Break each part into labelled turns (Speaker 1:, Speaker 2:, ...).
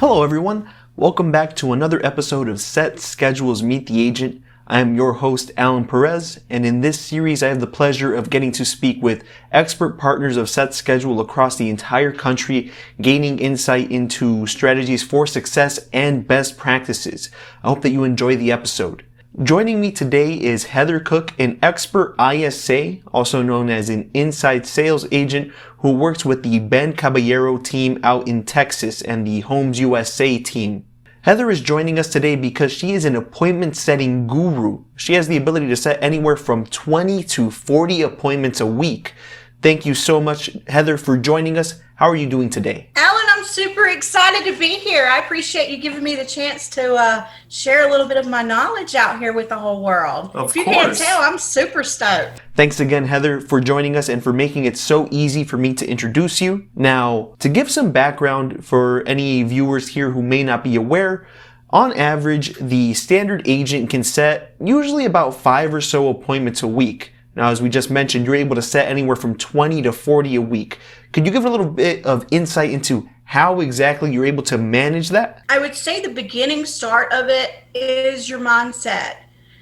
Speaker 1: Hello everyone, welcome back to another episode of Set Schedules Meet the Agent. I am your host Alan Perez, and in this series I have the pleasure of getting to speak with expert partners of Set Schedule across the entire country, gaining insight into strategies for success and best practices. I hope that you enjoy the episode. Joining me today is Heather Cook, an expert ISA, also known as an inside sales agent, who works with the Ben Caballero team out in Texas and the Homes USA team. Heather is joining us today because she is an appointment setting guru. She has the ability to set anywhere from 20 to 40 appointments a week. Thank you so much, Heather, for joining us. How are you doing today?
Speaker 2: Alan, I'm super excited to be here. I appreciate you giving me the chance to share a little bit of my knowledge out here with the whole world.
Speaker 1: Of
Speaker 2: if you
Speaker 1: course.
Speaker 2: can't tell, I'm super stoked.
Speaker 1: Thanks again, Heather, for joining us and for making it so easy for me to introduce you. Now, to give some background for any viewers here who may not be aware, on average, the standard agent can set usually about 5 or so appointments a week. Now, as we just mentioned, you're able to set anywhere from 20 to 40 a week. Could you give a little bit of insight into how exactly you're able to manage that?
Speaker 2: I would say the beginning start of it is your mindset.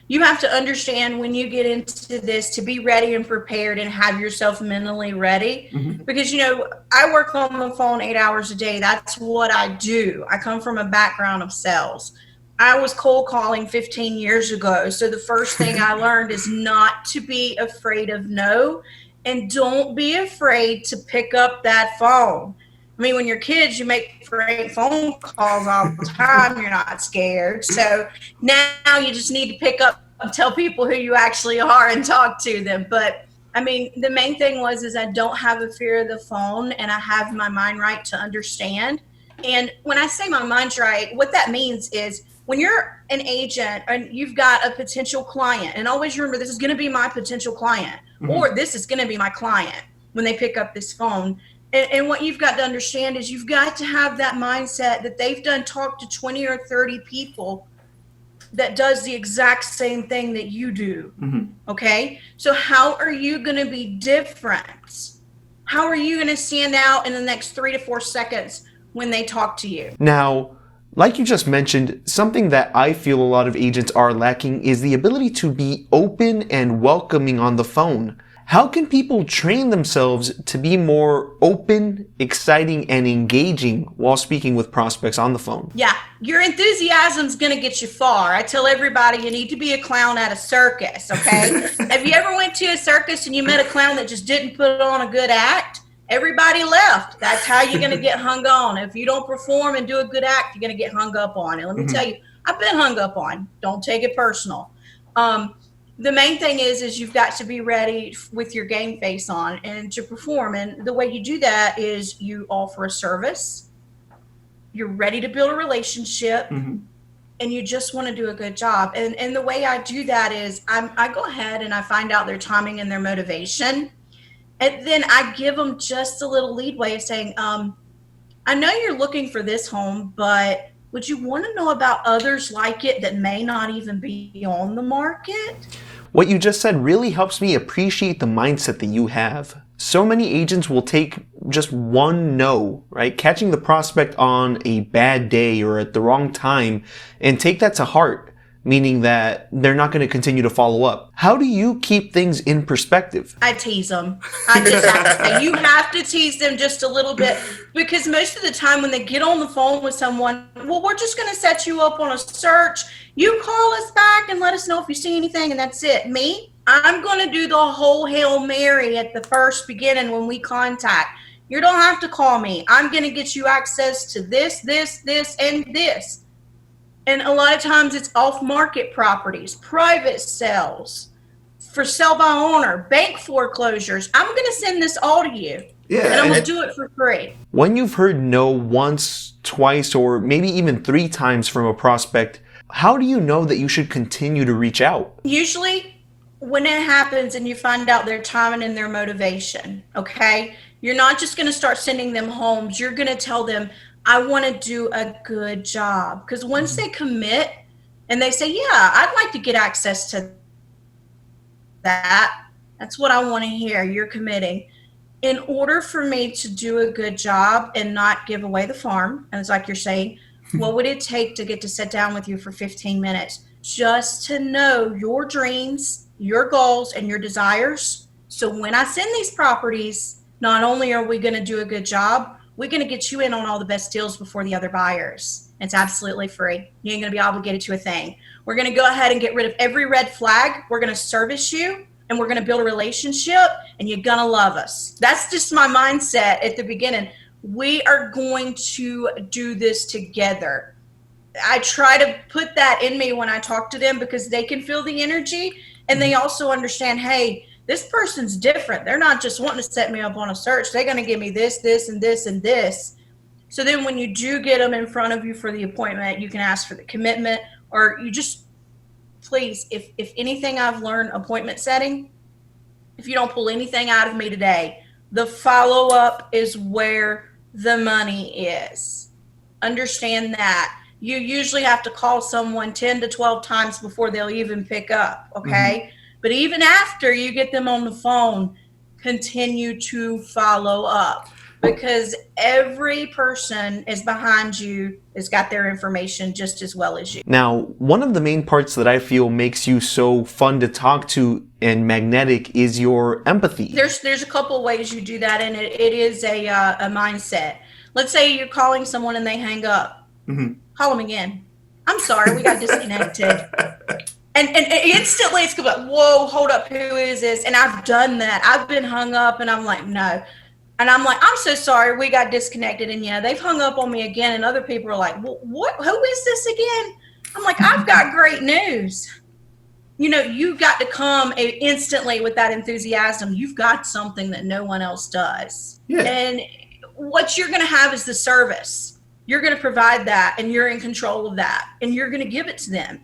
Speaker 2: You have to understand when you get into this to be ready and prepared and have yourself mentally ready. Because, I work on the phone 8 hours a day. That's what I do. I come from a background of sales. I was cold calling 15 years ago. So the first thing I learned is not to be afraid of no, and don't be afraid to pick up that phone. I mean, when you're kids, you make great phone calls all the time. You're not scared. So now you just need to pick up and tell people who you actually are and talk to them. But I mean, the main thing is I don't have a fear of the phone, and I have my mind right to understand. And when I say my mind's right, what that means is when you're an agent and you've got a potential client, and always remember this is going to be my potential client, or this is going to be my client when they pick up this phone. And what you've got to understand is you've got to have that mindset that they've talked to 20 or 30 people that does the exact same thing that you do. Okay? So how are you going to be different? How are you going to stand out in the next 3 to 4 seconds when they talk to you?
Speaker 1: Now, like you just mentioned, something that I feel a lot of agents are lacking is the ability to be open and welcoming on the phone. How can people train themselves to be more open, exciting, and engaging while speaking with prospects on the phone?
Speaker 2: Yeah, your enthusiasm's going to get you far. I tell everybody you need to be a clown at a circus, okay? Have you ever went to a circus and you met a clown that just didn't put on a good act? Everybody left. That's how you're going to get hung on. If you don't perform and do a good act, you're going to get hung up on. And let me tell you, I've been hung up on. Don't take it personal. The main thing is you've got to be ready with your game face on and to perform. And the way you do that is you offer a service, you're ready to build a relationship, and you just want to do a good job. And the way I do that is I go ahead and I find out their timing and their motivation. And then I give them just a little leadway of saying, I know you're looking for this home, but would you want to know about others like it that may not even be on the market?
Speaker 1: What you just said really helps me appreciate the mindset that you have. So many agents will take just one no, right? Catching the prospect on a bad day or at the wrong time and take that to heart, meaning that they're not going to continue to follow up. How do you keep things in perspective?
Speaker 2: I tease them. I just have to say, you have to tease them just a little bit, because most of the time when they get on the phone with someone, well, we're just going to set you up on a search. You call us back and let us know if you see anything, and that's it. Me, I'm going to do the whole Hail Mary at the first beginning when we contact. You don't have to call me. I'm going to get you access to this, and this. And a lot of times it's off-market properties, private sales, for sale by owner, bank foreclosures. I'm going to send this all to you. Yeah, and I'm going to do it for free.
Speaker 1: When you've heard no once, twice, or maybe even 3 times from a prospect, how do you know that you should continue to reach out?
Speaker 2: Usually when it happens and you find out their timing and their motivation, okay, you're not just going to start sending them homes. You're going to tell them, I want to do a good job. Because once they commit and they say, yeah, I'd like to get access to that. That's what I want to hear. You're committing. In order for me to do a good job and not give away the farm, and it's like you're saying, What would it take to get to sit down with you for 15 minutes just to know your dreams, your goals, and your desires? So when I send these properties, not only are we going to do a good job, we're going to get you in on all the best deals before the other buyers. It's absolutely free. You ain't going to be obligated to a thing. We're going to go ahead and get rid of every red flag. We're going to service you, and we're going to build a relationship, and you're going to love us. That's just my mindset at the beginning. We are going to do this together. I try to put that in me when I talk to them because they can feel the energy, and they also understand, hey, this person's different. They're not just wanting to set me up on a search. They're going to give me this, this, and this, and this. So then when you do get them in front of you for the appointment, you can ask for the commitment, or you just, please, if anything I've learned appointment setting, if you don't pull anything out of me today, the follow-up is where the money is. Understand that. You usually have to call someone 10 to 12 times before they'll even pick up, okay? But even after you get them on the phone, continue to follow up, because every person is behind you has got their information just as well as you.
Speaker 1: Now, one of the main parts that I feel makes you so fun to talk to and magnetic is your empathy.
Speaker 2: There's a couple ways you do that, and it is a mindset. Let's say you're calling someone and they hang up. Call them again. I'm sorry, we got disconnected. And instantly it's like, whoa, hold up, who is this? And I've done that. I've been hung up, and I'm like, no. And I'm like, I'm so sorry, we got disconnected. And yeah, they've hung up on me again. And other people are like, well, what? Who is this again? I'm like, I've got great news. You know, you got to come instantly with that enthusiasm. You've got something that no one else does. Yeah. And what you're going to have is the service. You're going to provide that, and you're in control of that, and you're going to give it to them.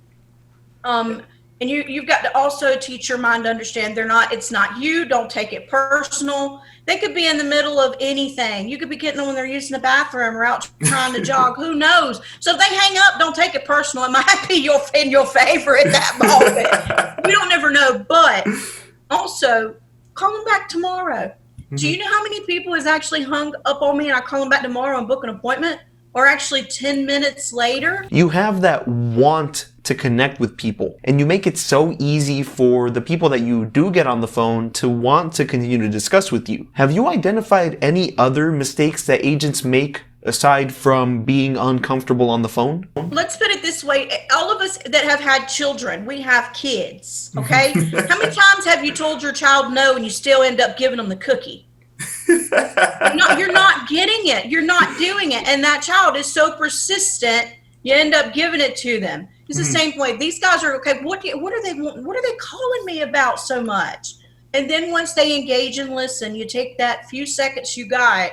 Speaker 2: And you've got to also teach your mind to understand it's not you. Don't take it personal. They could be in the middle of anything. You could be getting them when they're using the bathroom or out trying to jog. Who knows? So if they hang up, don't take it personal. It might be in your favor at that moment. You don't ever know. But also, call them back tomorrow. Do you know how many people has actually hung up on me and I call them back tomorrow and book an appointment? Or actually 10 minutes later?
Speaker 1: You have that want to connect with people, and you make it so easy for the people that you do get on the phone to want to continue to discuss with you. Have you identified any other mistakes that agents make aside from being uncomfortable on the phone?
Speaker 2: Let's put it this way. All of us that have had children, we have kids, okay? How many times have you told your child no and you still end up giving them the cookie? You're not getting it. You're not doing it. And that child is so persistent, you end up giving it to them. It's the same way. These guys are, okay, what are they calling me about so much? And then once they engage and listen, you take that few seconds you got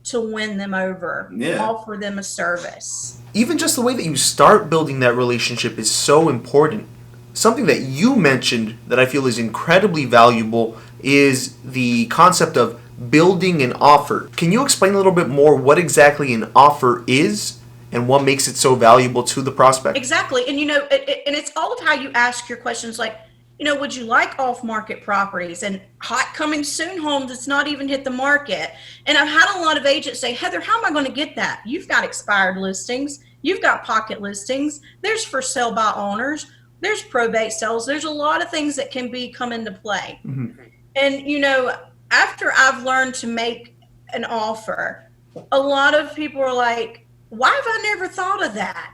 Speaker 2: to win them over, offer them a service.
Speaker 1: Even just the way that you start building that relationship is so important. Something that you mentioned that I feel is incredibly valuable is the concept of building an offer. Can you explain a little bit more what exactly an offer is and what makes it so valuable to the prospect?
Speaker 2: Exactly. And, and it's all of how you ask your questions, like, would you like off-market properties and hot coming soon homes that's not even hit the market? And I've had a lot of agents say, Heather, how am I going to get that? You've got expired listings. You've got pocket listings. There's for sale by owners. There's probate sales. There's a lot of things that can come into play. And, after I've learned to make an offer, a lot of people are like, why have I never thought of that?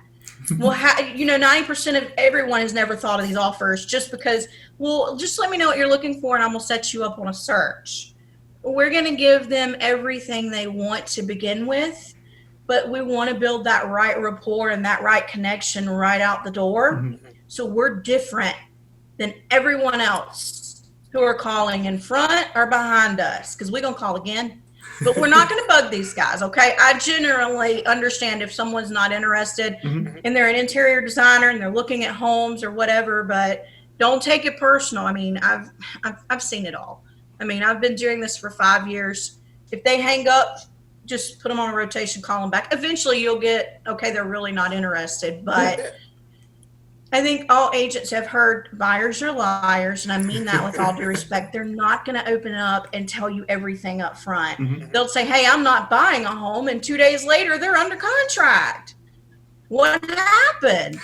Speaker 2: Well, 90% of everyone has never thought of these offers just because, well, just let me know what you're looking for and I'm going to set you up on a search. We're going to give them everything they want to begin with, but we want to build that right rapport and that right connection right out the door. So we're different than everyone else who are calling in front or behind us, because we're going to call again. But we're not going to bug these guys, okay? I generally understand if someone's not interested and they're an interior designer and they're looking at homes or whatever, but don't take it personal. I mean, I've seen it all. I mean, I've been doing this for 5 years. If they hang up, just put them on a rotation, call them back. Eventually you'll get, okay, they're really not interested, but I think all agents have heard buyers are liars, and I mean that with all due respect. They're not going to open up and tell you everything up front. They'll say, hey, I'm not buying a home, and 2 days later, they're under contract. What happened?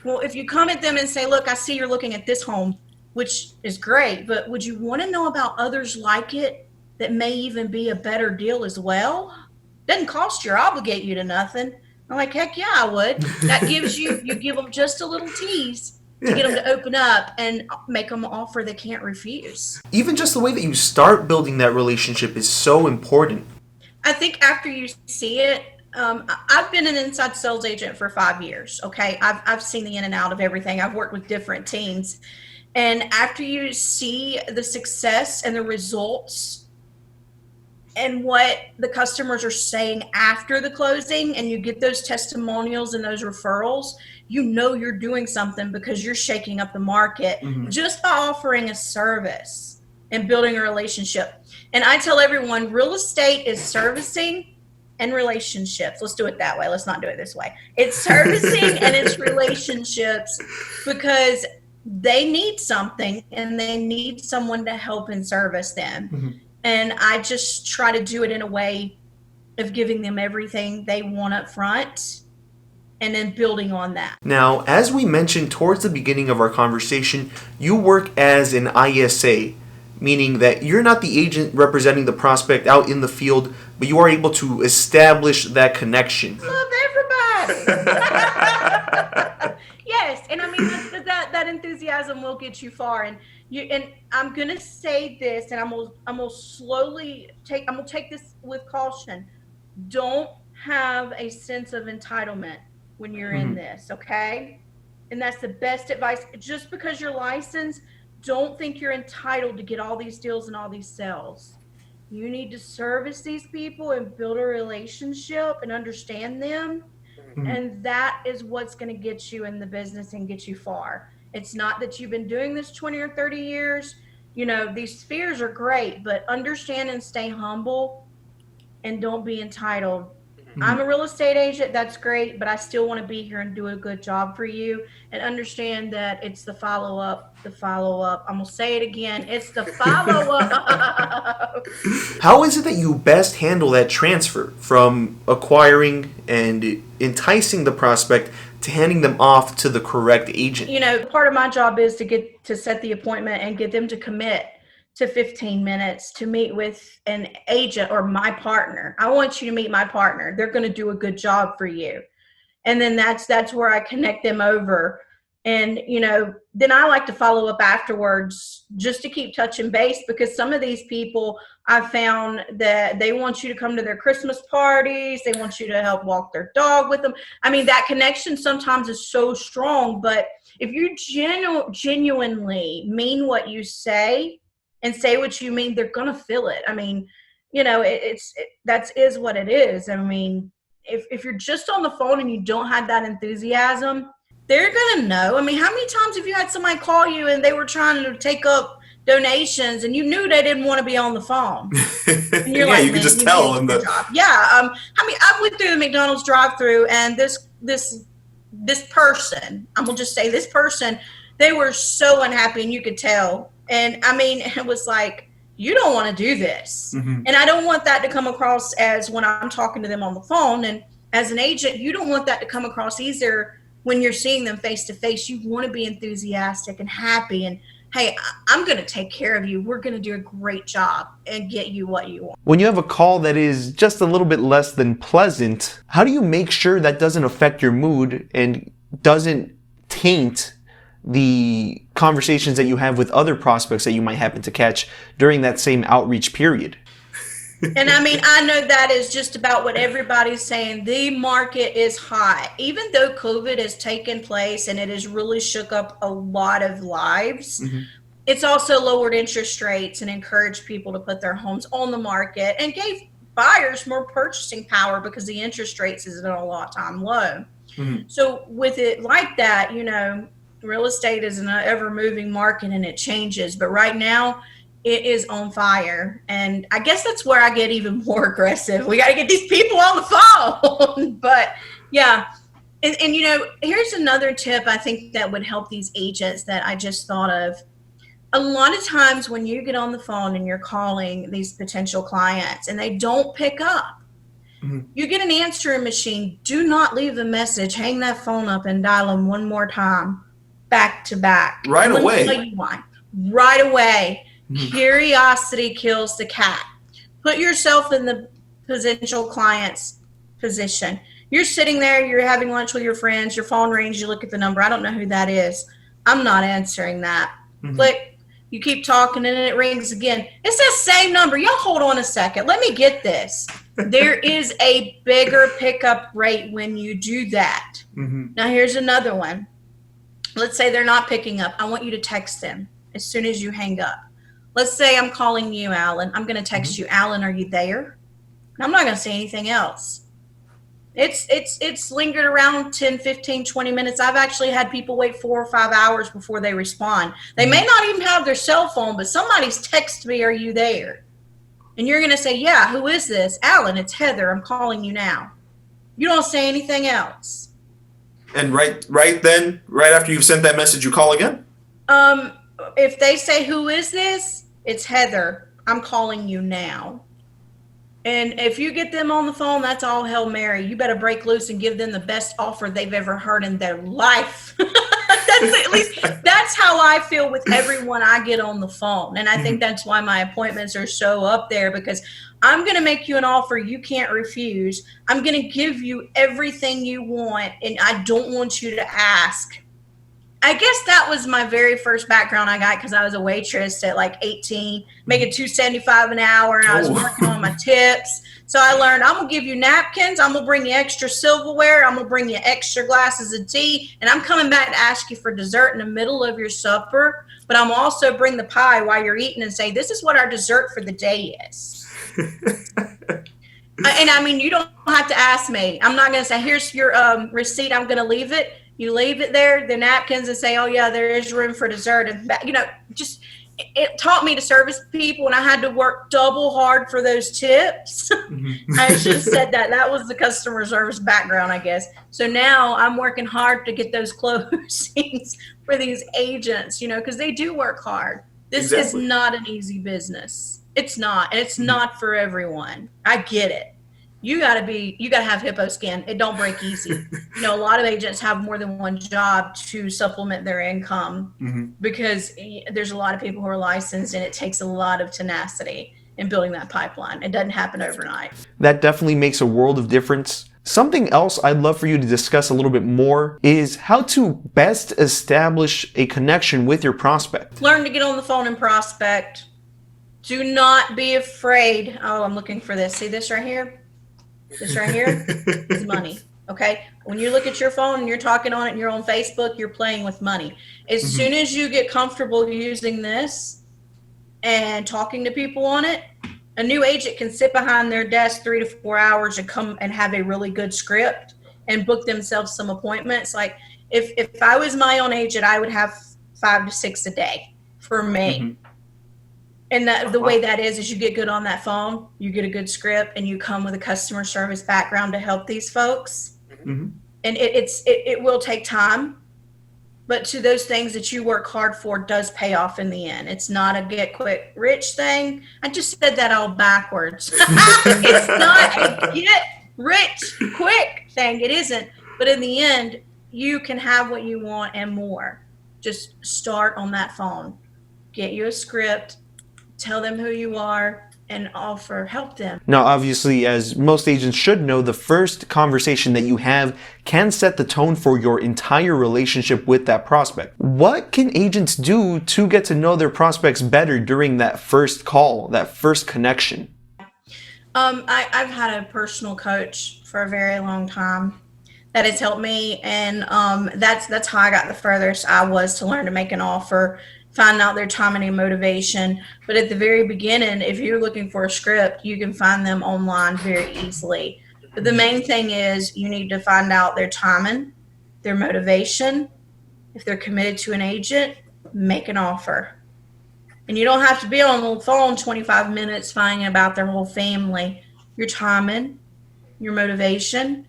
Speaker 2: Well, if you come at them and say, look, I see you're looking at this home, which is great, but would you want to know about others like it that may even be a better deal as well? Doesn't cost you or obligate you to nothing. I'm like, heck yeah, I would. That gives you give them just a little tease to get them
Speaker 1: Yeah.
Speaker 2: to open up and make them an offer they can't refuse.
Speaker 1: Even just the way that you start building that relationship is so important.
Speaker 2: I think after you see it, I've been an inside sales agent for 5 years. Okay. I've seen the in and out of everything. I've worked with different teams. And after you see the success and the results and what the customers are saying after the closing, and you get those testimonials and those referrals, you know you're doing something because you're shaking up the market just by offering a service and building a relationship. And I tell everyone, real estate is servicing and relationships. Let's do it that way. Let's not do it this way. It's servicing and it's relationships, because they need something and they need someone to help and service them. And I just try to do it in a way of giving them everything they want up front and then building on that.
Speaker 1: Now, as we mentioned towards the beginning of our conversation, you work as an ISA, meaning that you're not the agent representing the prospect out in the field, but you are able to establish that connection.
Speaker 2: Love everybody. Yes, and I mean that enthusiasm will get you far. And I'm gonna say this, and I'm gonna take this with caution. Don't have a sense of entitlement when you're in this, okay? And that's the best advice. Just because you're licensed, don't think you're entitled to get all these deals and all these sales. You need to service these people and build a relationship and understand them. And that is what's going to get you in the business and get you far. It's not that you've been doing this 20 or 30 years. You know, these spheres are great, but understand and stay humble and don't be entitled. I'm a real estate agent. That's great, but I still want to be here and do a good job for you, and understand that it's the follow up. I'm going to say it again. It's the follow up.
Speaker 1: How is it that you best handle that transfer from acquiring and enticing the prospect to handing them off to the correct agent?
Speaker 2: You know, part of my job is to get to set the appointment and get them to commit to 15 minutes to meet with an agent or my partner. I want you to meet my partner. They're going to do a good job for you. And then that's where I connect them over. And, you know, then I like to follow up afterwards just to keep touching base, because some of these people, I found that they want you to come to their Christmas parties. They want you to help walk their dog with them. I mean, that connection sometimes is so strong, but if you genuinely mean what you say and say what you mean, they're going to feel it. I mean, you know, that is what it is. I mean, if you're just on the phone and you don't have that enthusiasm, they're going to know. I mean, how many times have you had somebody call you and they were trying to take up donations and you knew they didn't want to be on the phone? And you're
Speaker 1: You can just tell them that.
Speaker 2: Yeah. I mean, I went through the McDonald's drive-thru, and this person, I'm going to just say this person, they were so unhappy, and you could tell. And I mean, it was like, you don't want to do this. And I don't want that to come across as when I'm talking to them on the phone. And as an agent, you don't want that to come across either when you're seeing them face to face. You want to be enthusiastic and happy and, hey, I'm going to take care of you. We're going to do a great job and get you what you want.
Speaker 1: When you have a call that is just a little bit less than pleasant, how do you make sure that doesn't affect your mood and doesn't taint the conversations that you have with other prospects that you might happen to catch during that same outreach period?
Speaker 2: And I mean, I know that is just about what everybody's saying. The market is hot. Even though COVID has taken place and it has really shook up a lot of lives, it's also lowered interest rates and encouraged people to put their homes on the market and gave buyers more purchasing power because the interest rates is at an all-time low. So with it like that, you know, real estate is an ever-moving market and it changes. But right now, it is on fire. And I guess that's where I get even more aggressive. We got to get these people on the phone. But yeah. And, you know, here's another tip I think that would help these agents that I just thought of. A lot of times when you get on the phone and you're calling these potential clients and they don't pick up, You get an answering machine. Do not leave a message. Hang that phone up and dial them one more time, back to back.
Speaker 1: Right
Speaker 2: Let
Speaker 1: away.
Speaker 2: me tell you why. Right away. Curiosity kills the cat. Put yourself in the potential client's position. You're sitting there, you're having lunch with your friends, your phone rings, you look at the number. I don't know who that is. I'm not answering that. Click. You keep talking and then it rings again. It's the same number. Y'all hold on a second. Let me get this. There is a bigger pickup rate when you do that. Now here's another one. Let's say they're not picking up. I want you to text them as soon as you hang up. Let's say I'm calling you, Alan. I'm going to text you, Alan, are you there? I'm not going to say anything else. It's lingered around 10, 15, 20 minutes. I've actually had people wait 4 or 5 hours before they respond. They may not even have their cell phone, but somebody's texted me, are you there? And you're going to say, yeah, who is this? Alan, it's Heather. I'm calling you now. You don't say anything else.
Speaker 1: And right then, right after you've sent that message, you call again?
Speaker 2: If they say, who is this? It's Heather. I'm calling you now. And if you get them on the phone, that's all Hail Mary. You better break loose and give them the best offer they've ever heard in their life. That's how I feel with everyone I get on the phone. And I think that's why my appointments are so up there, because I'm going to make you an offer you can't refuse. I'm going to give you everything you want, and I don't want you to ask. I guess that was my very first background I got, because I was a waitress at like 18, making $2.75 an hour, and I was working on my tips. So I learned, I'm going to give you napkins, I'm going to bring you extra silverware, I'm going to bring you extra glasses of tea, and I'm coming back to ask you for dessert in the middle of your supper, but I'm also bring the pie while you're eating and say, this is what our dessert for the day is. And I mean, you don't have to ask me. I'm not going to say, here's your receipt, I'm going to leave it. You leave it there, the napkins, and say, oh, yeah, there is room for dessert. And, just it taught me to service people, and I had to work double hard for those tips. I should have said that. That was the customer service background, I guess. So now I'm working hard to get those closings for these agents, because they do work hard. This is not an easy business. It's not. And it's not for everyone. I get it. You gotta have hippo skin. It don't break easy. A lot of agents have more than one job to supplement their income, because there's a lot of people who are licensed, and it takes a lot of tenacity in building that pipeline. It doesn't happen overnight.
Speaker 1: That definitely makes a world of difference. Something else I'd love for you to discuss a little bit more is how to best establish a connection with your prospect.
Speaker 2: Learn to get on the phone and prospect. Do not be afraid. Oh, I'm looking for this. See this right here? This right here is money. Okay. When you look at your phone and you're talking on it and you're on Facebook, you're playing with money. As soon as you get comfortable using this and talking to people on it, a new agent can sit behind their desk 3 to 4 hours and come and have a really good script and book themselves some appointments. Like if I was my own agent, I would have 5 to 6 a day for me. And the way that is you get good on that phone, you get a good script, and you come with a customer service background to help these folks. And it will take time, but to those things that you work hard for does pay off in the end. It's not a get quick rich thing. I just said that all backwards. It's not a get rich quick thing. It isn't. But in the end, you can have what you want and more. Just start on that phone. Get you a script. Tell them who you are and help them.
Speaker 1: Now, obviously, as most agents should know, the first conversation that you have can set the tone for your entire relationship with that prospect. What can agents do to get to know their prospects better during that first call, that first connection?
Speaker 2: I've had a personal coach for a very long time that has helped me, and that's how I got the furthest I was to learn to make an offer, find out their timing and motivation. But at the very beginning, if you're looking for a script, you can find them online very easily. But the main thing is you need to find out their timing, their motivation. If they're committed to an agent, make an offer. And you don't have to be on the phone 25 minutes finding about their whole family. Your timing, your motivation.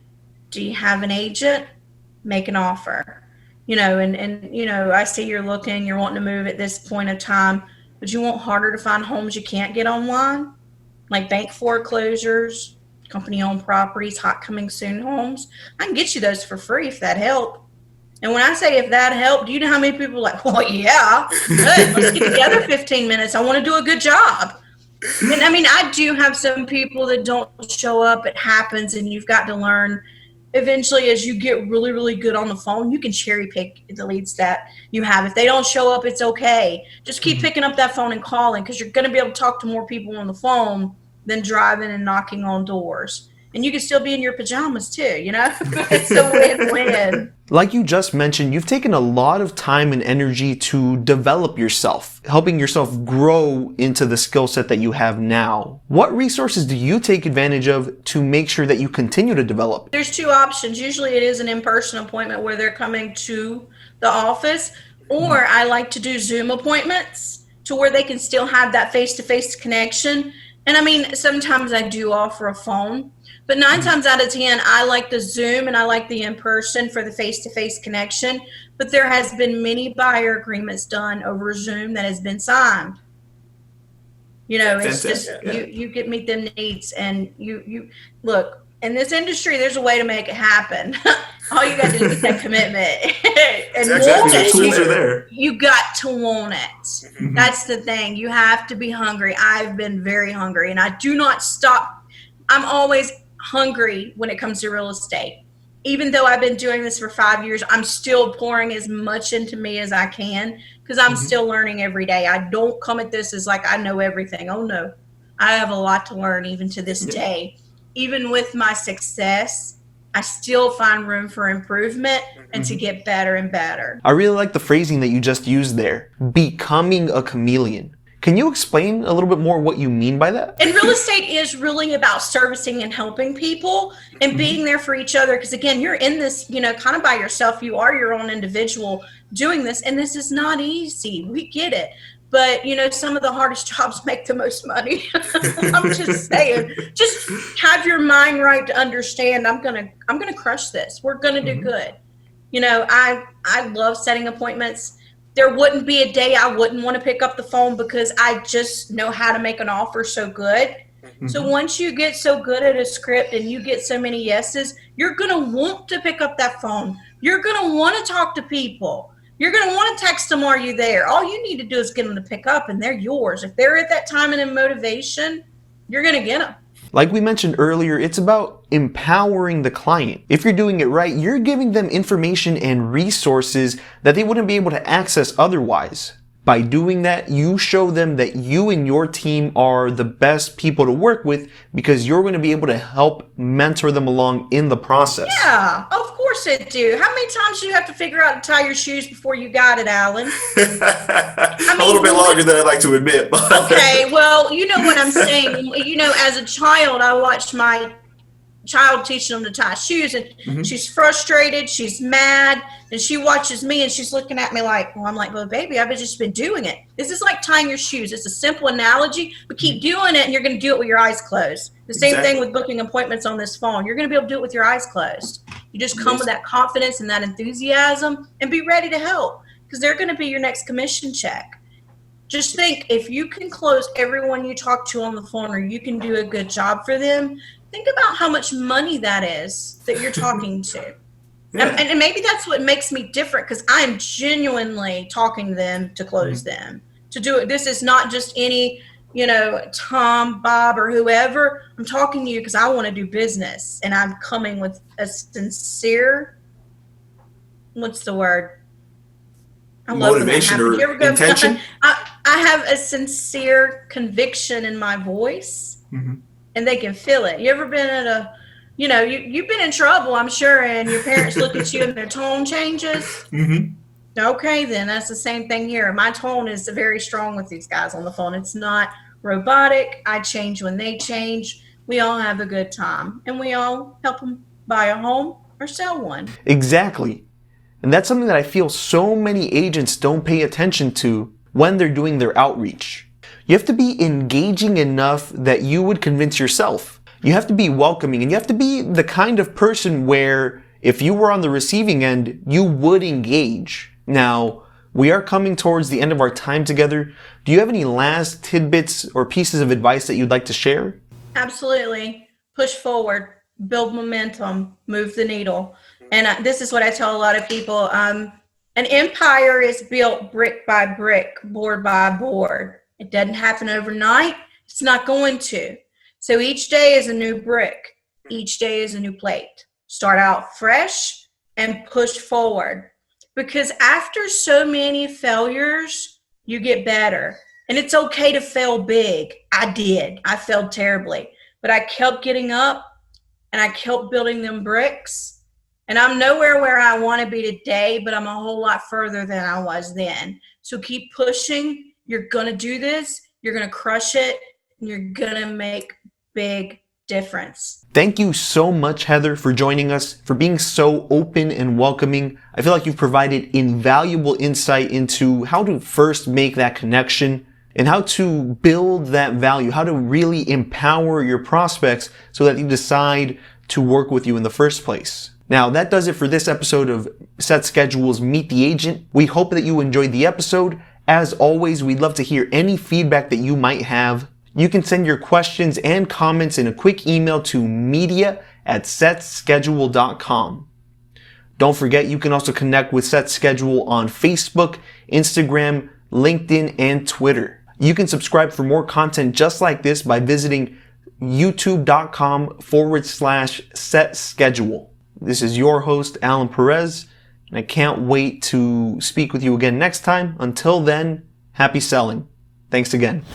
Speaker 2: Do you have an agent? Make an offer. I see you're looking, you're wanting to move at this point of time, but you want harder to find homes you can't get online, like bank foreclosures, company-owned properties, hot coming soon homes. I can get you those for free if that helped. And when I say if that helped, do you know how many people are like, well, yeah, good. Let's get together 15 minutes. I want to do a good job. And I mean, I do have some people that don't show up. It happens, and you've got to learn. Eventually, as you get really, really good on the phone, you can cherry pick the leads that you have. If they don't show up, it's okay. Just keep picking up that phone and calling, because you're going to be able to talk to more people on the phone than driving and knocking on doors. And you can still be in your pajamas too, you know? It's a win-win.
Speaker 1: Like you just mentioned, you've taken a lot of time and energy to develop yourself, helping yourself grow into the skill set that you have now. What resources do you take advantage of to make sure that you continue to develop?
Speaker 2: There's two options. Usually it is an in-person appointment where they're coming to the office, or I like to do Zoom appointments to where they can still have that face-to-face connection. And I mean, sometimes I do offer a phone, but 9 times out of 10, I like the Zoom and I like the in-person for the face-to-face connection. But there has been many buyer agreements done over Zoom that has been signed. You know, it's just, you get meet them needs, and you look, in this industry, there's a way to make it happen. All you got to do is get that commitment and want
Speaker 3: the
Speaker 2: it.
Speaker 3: tools are there.
Speaker 2: You got to want it. That's the thing. You have to be hungry. I've been very hungry, and I do not stop. I'm always hungry when it comes to real estate. Even though I've been doing this for 5 years, I'm still pouring as much into me as I can, because I'm still learning every day. I don't come at this as like I know everything. Oh no, I have a lot to learn even to this day. Even with my success, I still find room for improvement and to get better and better.
Speaker 1: I really like the phrasing that you just used there, becoming a chameleon. Can you explain a little bit more what you mean by that?
Speaker 2: And real estate is really about servicing and helping people and being there for each other. Because again, you're in this, you know, kind of by yourself. You are your own individual doing this. And this is not easy. We get it. But, you know, some of the hardest jobs make the most money. I'm just saying, just have your mind right to understand I'm gonna crush this. We're gonna do good. You know, I love setting appointments. There wouldn't be a day I wouldn't want to pick up the phone, because I just know how to make an offer so good. So once you get so good at a script and you get so many yeses, you're gonna want to pick up that phone. You're gonna want to talk to people. You're going to want to text them, are you there? All you need to do is get them to pick up, and they're yours. If they're at that time and in motivation, you're going to get them.
Speaker 1: Like we mentioned earlier, it's about empowering the client. If you're doing it right, you're giving them information and resources that they wouldn't be able to access otherwise. By doing that, you show them that you and your team are the best people to work with, because you're going to be able to help mentor them along in the process.
Speaker 2: Yeah, of course it do. How many times do you have to figure out to tie your shoes before you got it, Alan?
Speaker 3: A little bit longer than I'd like to admit.
Speaker 2: Okay, well, you know what I'm saying. You know, as a child, I watched my child teaching them to tie shoes, and she's frustrated, she's mad, and she watches me and she's looking at me like, well, I'm like, well, baby, I've just been doing it. This is like tying your shoes. It's a simple analogy, but keep doing it, and you're going to do it with your eyes closed. The same thing with booking appointments on this phone. You're going to be able to do it with your eyes closed. You just come with that confidence and that enthusiasm and be ready to help, because they're going to be your next commission check. Just think, if you can close everyone you talk to on the phone, or you can do a good job for them, think about how much money that is that you're talking to. And maybe that's what makes me different, because I'm genuinely talking to them to close them, to do it. This is not just any, you know, Tom, Bob, or whoever. I'm talking to you because I want to do business, and I'm coming with a sincere, what's the word?
Speaker 3: Motivation or intention?
Speaker 2: I have a sincere conviction in my voice, and they can feel it. You ever been at a, you know, you've been in trouble, I'm sure, and your parents look at you and their tone changes? Okay, then that's the same thing here. My tone is very strong with these guys on the phone. It's not robotic. I change when they change. We all have a good time, and we all help them buy a home or sell one.
Speaker 1: Exactly. And that's something that I feel so many agents don't pay attention to when they're doing their outreach. You have to be engaging enough that you would convince yourself. You have to be welcoming, and you have to be the kind of person where if you were on the receiving end, you would engage. Now, we are coming towards the end of our time together. Do you have any last tidbits or pieces of advice that you'd like to share?
Speaker 2: Absolutely. push forward, build momentum, move the needle. And this is what I tell a lot of people. An empire is built brick by brick, board by board. It doesn't happen overnight. It's not going to. So each day is a new brick. Each day is a new plate. Start out fresh and push forward. Because after so many failures, you get better. And it's okay to fail big. I did. I failed terribly. But I kept getting up and I kept building them bricks. And I'm nowhere where I want to be today, but I'm a whole lot further than I was then. So keep pushing. You're going to do this. You're going to crush it. And you're going to make big difference.
Speaker 1: Thank you so much, Heather, for joining us, for being so open and welcoming. I feel like you've provided invaluable insight into how to first make that connection and how to build that value, how to really empower your prospects so that you decide to work with you in the first place. Now, that does it for this episode of Set Schedules Meet the Agent. We hope that you enjoyed the episode. As always, we'd love to hear any feedback that you might have. You can send your questions and comments in a quick email to media@setschedule.com. Don't forget, you can also connect with Set Schedule on Facebook, Instagram, LinkedIn, and Twitter. You can subscribe for more content just like this by visiting youtube.com/set schedule. This is your host, Alan Perez, and I can't wait to speak with you again next time. Until then, happy selling. Thanks again.